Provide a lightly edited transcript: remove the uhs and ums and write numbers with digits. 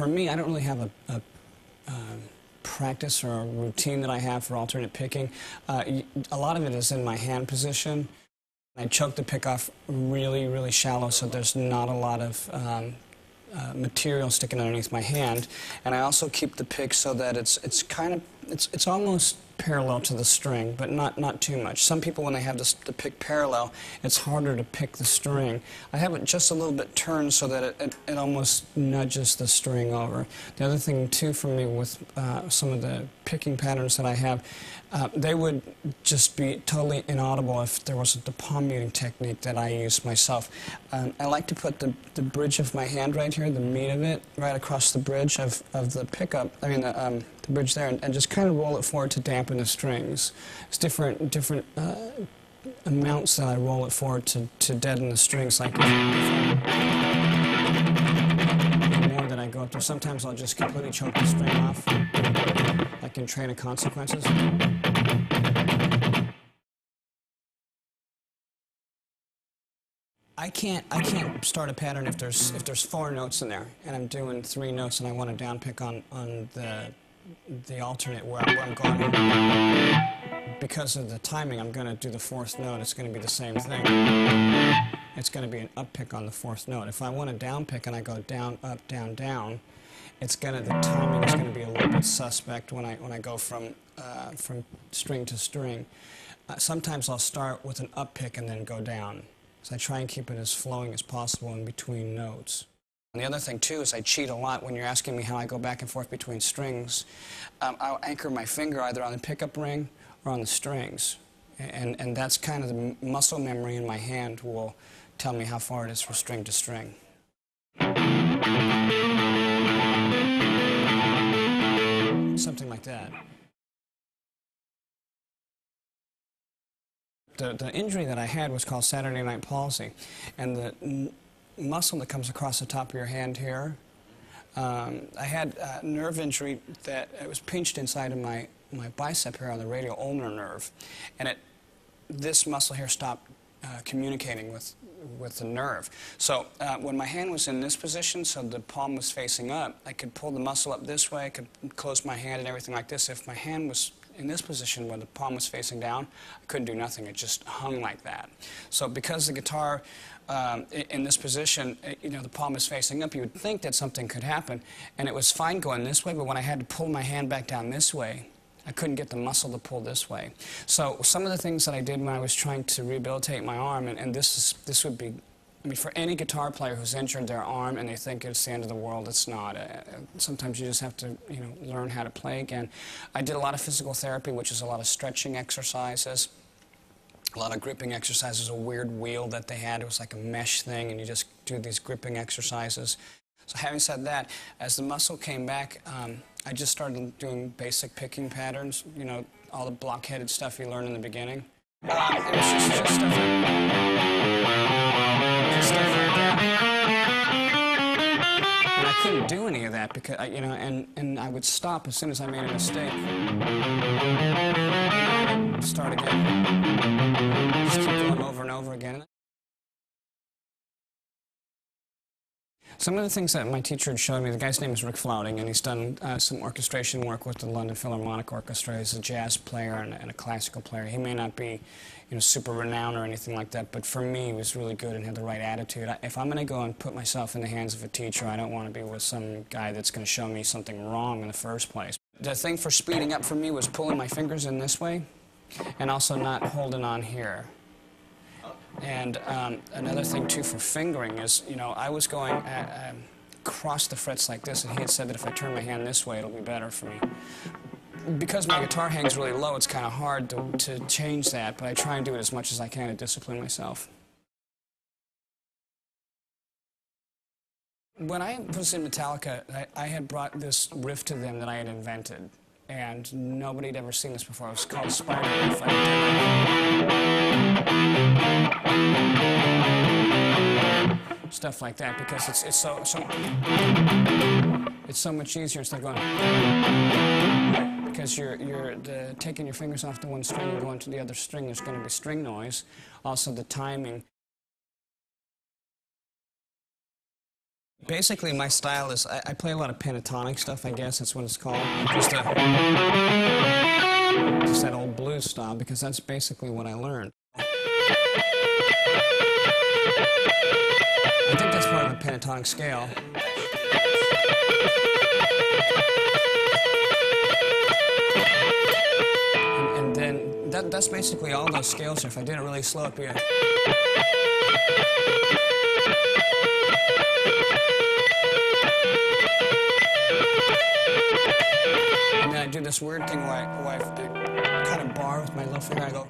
for me, I don't really have a practice or a routine that I have for alternate picking. A lot of it is in my hand position. I choke the pick off really, really shallow so there's not a lot of material sticking underneath my hand, and I also keep the pick so that it's almost parallel to the string, but not too much. Some people, when they have the pick parallel, it's harder to pick the string. I have it just a little bit turned so that it almost nudges the string over. The other thing too for me with some of the picking patterns that I have, they would just be totally inaudible if there wasn't the palm muting technique that I use myself. I like to put the bridge of my hand right here, the meat of it, right across the bridge of the pickup, I mean the bridge there, and just kind of roll it forward to dampen the strings. It's different amounts that I roll it forward to deaden the strings. Like the more that I go up there, sometimes I'll just completely choke the string off, like in Train of Consequences. I can't start a pattern if there's 4 notes in there and I'm doing 3 notes and I want to down pick on the alternate where I'm going. Because of the timing, I'm going to do the 4th note. It's going to be the same thing. It's going to be an up pick on the 4th note. If I want to down pick and I go down, up, down, down, the timing is going to be a little bit suspect when I go from string to string. Sometimes I'll start with an up pick and then go down. So I try and keep it as flowing as possible in between notes. And the other thing, too, is I cheat a lot when you're asking me how I go back and forth between strings. I'll anchor my finger either on the pickup ring or on the strings. And that's kind of the muscle memory in my hand will tell me how far it is from string to string. Something like that. The injury that I had was called Saturday night palsy, and the muscle that comes across the top of your hand here, I had a nerve injury that it was pinched inside of my bicep here on the radial ulnar nerve, and this muscle here stopped communicating with the nerve. So when my hand was in this position, so the palm was facing up, I could pull the muscle up this way, I could close my hand and everything like this. If my hand was in this position where the palm was facing down, I couldn't do nothing. It just hung like that. So because the guitar in this position, the palm is facing up, you would think that something could happen, and it was fine going this way, but when I had to pull my hand back down this way, I couldn't get the muscle to pull this way. So some of the things that I did when I was trying to rehabilitate my arm, and this would be, I mean, for any guitar player who's injured their arm and they think it's the end of the world, it's not. Sometimes you just have to, learn how to play again. I did a lot of physical therapy, which is a lot of stretching exercises, a lot of gripping exercises, a weird wheel that they had. It was like a mesh thing, and you just do these gripping exercises. So having said that, as the muscle came back, I just started doing basic picking patterns, all the block-headed stuff you learn in the beginning. It was just stuff like that. And I couldn't do any of that because, and I would stop as soon as I made a mistake. Start again. Just keep going over and over again. Some of the things that my teacher had showed me, the guy's name is Rick Flouting, and he's done some orchestration work with the London Philharmonic Orchestra. He's a jazz player and a classical player. He may not be, super renowned or anything like that, but for me, he was really good and had the right attitude. If I'm going to go and put myself in the hands of a teacher, I don't want to be with some guy that's going to show me something wrong in the first place. The thing for speeding up for me was pulling my fingers in this way and also not holding on here. And another thing, too, for fingering is, I was going across the frets like this, and he had said that if I turn my hand this way, it'll be better for me. Because my guitar hangs really low, it's kind of hard to change that, but I try and do it as much as I can to discipline myself. When I was in Metallica, I had brought this riff to them that I had invented, and nobody had ever seen this before. It was called Spider Riff. Stuff like that, because it's so much easier instead of going, because you're taking your fingers off the one string and going to the other string. There's going to be string noise. Also the timing. Basically, my style is I play a lot of pentatonic stuff, I guess that's what it's called. Just that old blues style, because that's basically what I learned. I think that's part of the pentatonic scale. And then that's basically all those scales. If I did it really slow, it'd be a... And then I do this weird thing where I cut a bar with my little finger. I go...